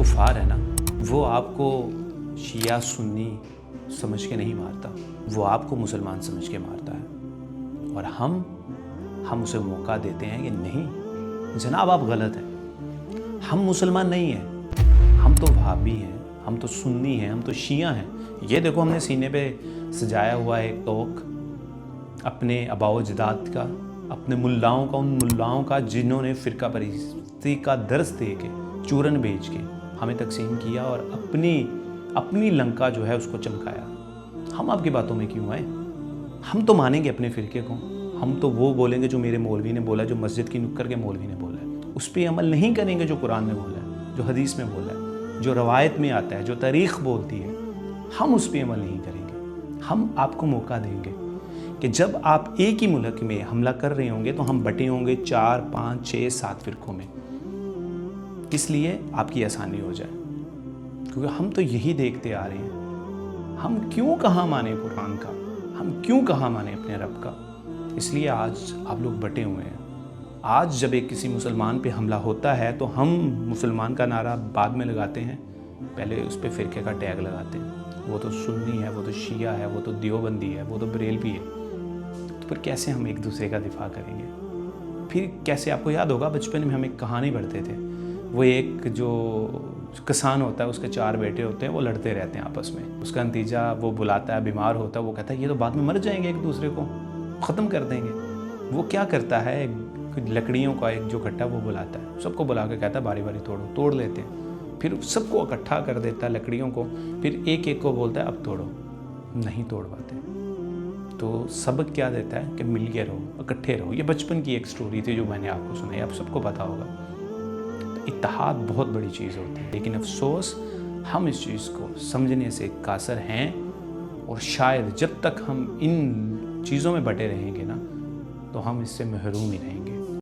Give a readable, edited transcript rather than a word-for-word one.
कुफार है ना, वो आपको शिया सुन्नी समझ के नहीं मारता, वो आपको मुसलमान समझ के मारता है। और हम उसे मौका देते हैं कि नहीं जनाब आप गलत हैं, हम मुसलमान नहीं हैं, हम तो वहाबी हैं, हम तो सुन्नी हैं, हम तो शिया हैं। ये देखो हमने सीने पे सजाया हुआ एक तोक अपने आबाओ अजदाद का, अपने मुल्लाओं का, उन मुल्लाओं का जिन्होंने फ़िरका परस्ती का दर्स दे के चूरन बेच के हमें तकसीम किया और अपनी लंका जो है उसको चमकाया। हम आपकी बातों में क्यों आए? हम तो मानेंगे अपने फ़िरके को, हम तो वो बोलेंगे जो मेरे मौलवी ने बोला, जो मस्जिद की नुक्कर के मौलवी ने बोला है, उस पर अमल नहीं करेंगे जो कुरान में बोला है, जो हदीस में बोला है, जो रवायत में आता है, जो तारीख़ बोलती है, हम उस पर अमल नहीं करेंगे। हम आपको मौका देंगे कि जब आप एक ही मुल्क में हमला कर रहे होंगे तो हम बटे होंगे 4, 5, 6, 7 फ़िरक़ों में, किस लिए? आपकी आसानी हो जाए, क्योंकि हम तो यही देखते आ रहे हैं। हम क्यों कहाँ माने कुरान का, हम क्यों कहाँ माने अपने रब का? इसलिए आज आप लोग बटे हुए हैं। आज जब एक किसी मुसलमान पे हमला होता है तो हम मुसलमान का नारा बाद में लगाते हैं, पहले उस पर फ़िरके का टैग लगाते हैं। वो तो सुन्नी है, वो तो शिया है, वो तो देवबंदी है, वो तो बरेलवी है। तो फिर कैसे हम एक दूसरे का दिफा करेंगे? फिर कैसे? आपको याद होगा बचपन में हम एक कहानी पढ़ते थे, वो एक जो किसान होता है उसके 4 बेटे होते हैं, वो लड़ते रहते हैं आपस में। उसका नतीजा वो बुलाता है, बीमार होता है, वो कहता है ये तो बाद में मर जाएंगे, एक दूसरे को ख़त्म कर देंगे। वो क्या करता है, लकड़ियों का एक जो गट्टा वो बुलाता है, सबको बुला के कहता है बारी बारी तोड़ो, तोड़ लेते हैं। फिर सबको इकट्ठा कर देता है लकड़ियों को, फिर एक एक को बोलता है अब तोड़ो, नहीं तोड़ पाते। तो सबक क्या देता है कि मिल के रहो, इकट्ठे रहो। ये बचपन की एक स्टोरी थी जो मैंने आपको सुनाई, आप सबको पता होगा। तो इत्तेहाद बहुत बड़ी चीज़ होती है, लेकिन अफसोस हम इस चीज़ को समझने से कासर हैं। और शायद जब तक हम इन चीज़ों में बटे रहेंगे ना, तो हम इससे महरूम ही रहेंगे।